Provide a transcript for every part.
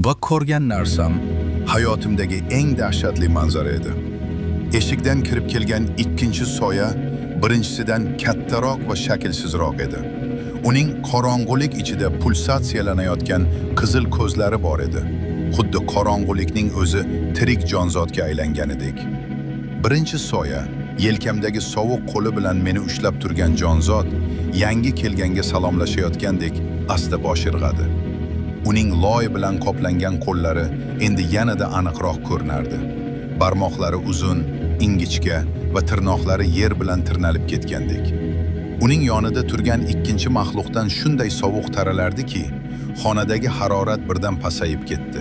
Va ko'rgan narsam hayotimdagi eng dahshatli manzara edi. Eshikdan kirib kelgan ikkinchi soya birinchisidan kattaroq va shaklsizroq edi. Uning qorong'ulik ichida pulsatsiyalanayotgan qizil ko'zlari bor edi. Xuddi qorong'ulikning o'zi tirik jonzotga aylanganidek. Birinchi soya yelkamdagi sovuq qo'li bilan meni ushlab turgan jonzot yangi kelganga salomlashayotgandek asta bosh irg'adi. Uning loy bilan qoplangan qo'llari endi yanada aniqroq ko'rinardi. Barmoqlari uzun, ingichka va tirnoqlari yer bilan tirnalib ketgandek. Uning yonida turgan ikkinchi maxluqdan shunday sovuq taralardiki, xonadagi harorat birdan pasayib ketdi.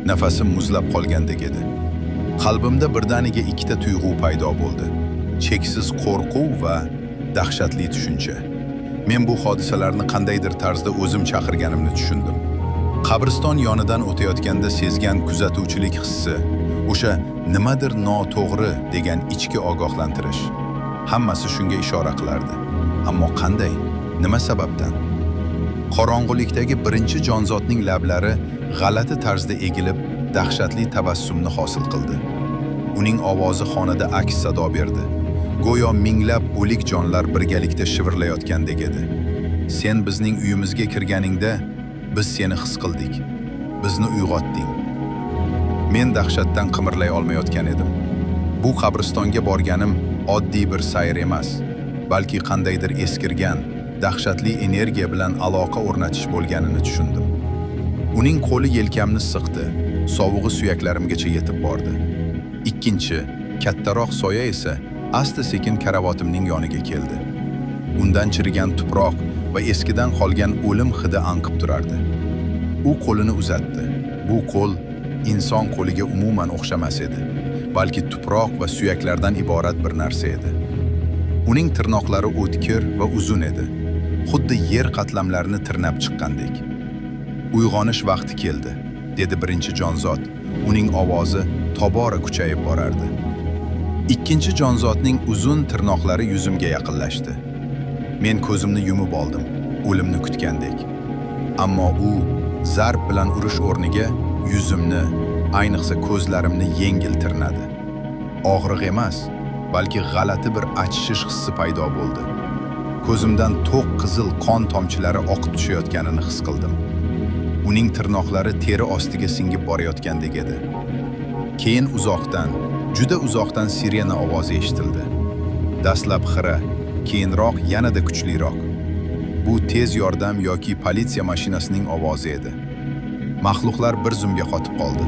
Nafasim muzlab qolgandek edi. Qalbimda birdaniga ikkita tuyg'u paydo bo'ldi. Cheksiz qo'rquv va dahshatli tushuncha. Men bu hodisalarni qandaydir tarzda o'zim chaqirganimni tushundim. Qabriston yonidan o'tayotganda sezgan kuzatuvchilik hissi, o'sha nimadir noto'g'ri degan ichki ogohlantirish. Hammasi shunga ishora qilardi. Ammo qanday? Nima sababdan? Qorong'ulikdagi birinchi jonzotning lablari g'alati tarzda egilib, dahshatli tabassumni hosil qildi. Uning ovozi xonada aks sado berdi. Go'yo minglab o'lik jonlar birgalikda shivirlayotgandek edi. Sen bizning uyimizga kirganingda biz seni his qildik. Bizni uyg'otding. Men dahshatdan qimirlay olmayotgan edim. Bu qabristonga borganim oddiy bir sayr emas, balki qandaydir eskirgan, dahshatli energiya bilan aloqa o'rnatish bo'lganini tushundim. Uning qo'li yelkamni siqdi, sovug'i suyaklarimgacha yetib bordi. Ikkinchi, kattaroq soya esa asta-sekin karavotimning yoniga keldi. Undan chirigan tuproq va eskidan qolgan o'lim hidi anqib turardi. U qo'lini uzatdi. Bu qo'l inson qo'liga umuman o'xshamas edi, balki tuproq va suyaklardan iborat bir narsa edi. Uning tirnoqlari o'tkir va uzun edi, xuddi yer qatlamlarini tirnab chiqqandek. Uyg'onish vaqti keldi, dedi birinchi jonzot. Uning ovozi tobora kuchayib borardi. Ikkinchi jonzotning uzun tirnoqlari yuzimga yaqinlashdi. Men ko'zimni yumib oldim, o'limni kutgandek. Ammo u zarb bilan urish o'rniga yuzimni, ayniqsa ko'zlarimni yengil tirnadi. Og'riq emas, balki g'alati bir achishish hissi paydo bo'ldi. Ko'zimdan to'q qizil qon tomchilari oqib tushayotganini his qildim. Uning tirnoqlari teri ostiga singib borayotgandek edi. Keyin uzoqdan, juda uzoqdan sirena ovozi eshitildi. Dastlab xira, keyinroq yanada kuchliroq. Bu tez yordam yoki politsiya mashinasining ovozi edi. Maxluqlar bir zumga qotib qoldi.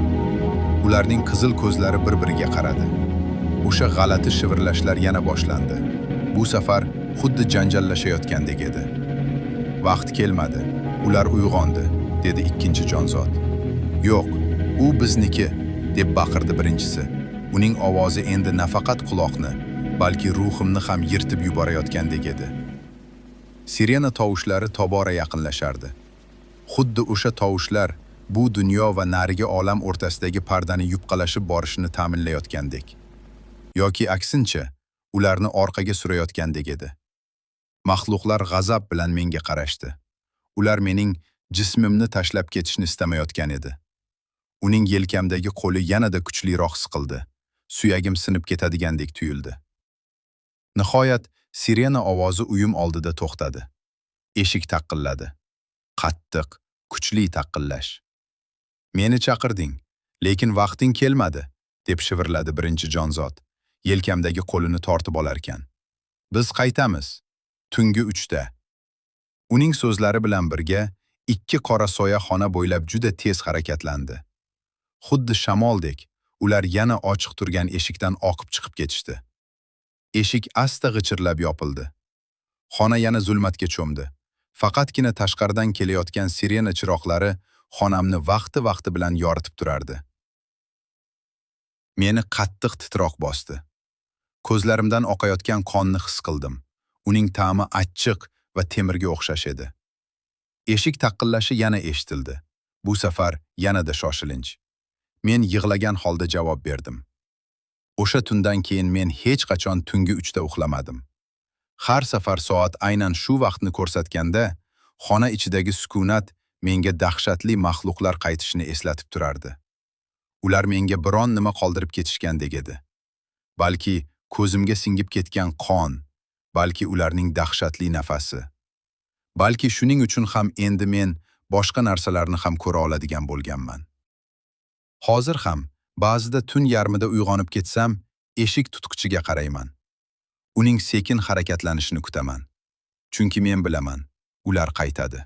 Ularning qizil ko'zlari bir-biriga qaradi. O'sha g'alati shivirlashlar yana boshlandi. Bu safar xuddi janjallashayotgandek edi. Vaqt kelmadi. Ular uyg'ondi, dedi ikkinchi jonzot. Yo'q, u bizniki, deb baqirdi birinchisi. Uning ovozi endi nafaqat quloqni, balki ruhimni ham yirtib yuborayotgandek edi. Sirena tovushlari tobora yaqinlashardi. Xuddi o'sha tovushlar bu dunyo va narigi olam o'rtasidagi pardani yupqalashib borishini ta'minlayotgandek. Yoki aksincha, ularni orqaga surayotgandek edi. Maxluqlar g'azab bilan menga qarashdi. Ular mening jismimni tashlab ketishni istamayotgan edi. Uning yelkamdagi qo'li yanada kuchliroq siqildi. Suyagim sinib ketadigandek tuyuldi. Nihoyat sirena ovozi uyim oldida to'xtadi. Eshik taqilladi. Qattiq, kuchli taqillash. Meni chaqirding, lekin vaqting kelmadi, deb shivirladi birinchi jonzot, yelkamdagi qo'lini tortib olarkan. Biz qaytamiz. Tungi 3da. Uning so'zlari bilan birga ikki qora soya xona bo'ylab juda tez harakatlandi. Xuddi shamoldek, ular yana ochiq turgan eshikdan oqib chiqib ketishdi. Eshik asta g'ichirlab yopildi. Xona yana zulmatga cho'mdi. Faqatgina tashqaridan kelayotgan sirena chiroqlari xonamni vaqti bilan yoritib turardi. Meni qattiq titroq bosdi. Ko'zlarimdan oqayotgan qonni his qildim. Uning ta'mi achchiq va temirga o'xshash edi. Eshik taqillashi yana eshitildi. Bu safar yanada shoshilinch. Men yig'lagan holda javob berdim. O'sha tundan keyin men hech qachon tungi 3da uxlamadim. Har safar soat aynan shu vaqtni ko'rsatganda, xona ichidagi sukunat menga dahshatli maxluqlar qaytishini eslatib turardi. Ular menga biron nima qoldirib ketishgandek edi. Balki ko'zimga singib ketgan qon, balki ularning dahshatli nafasi. Balki shuning uchun ham endi men boshqa narsalarni ham ko'ra oladigan bo'lganman. Hozir ham ba'zida tun yarmida uyg'onib ketsam, eshik tutqichiga qarayman. Uning sekin harakatlanishini kutaman. Chunki men bilaman, ular qaytadi.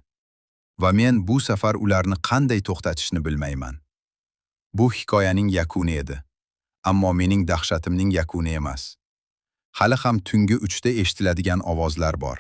Va men bu safar ularni qanday to'xtatishni bilmayman. Bu hikoyaning yakuni edi. Ammo mening dahshatimning yakuni emas. Hali ham tungi 3 da eshitiladigan ovozlar bor.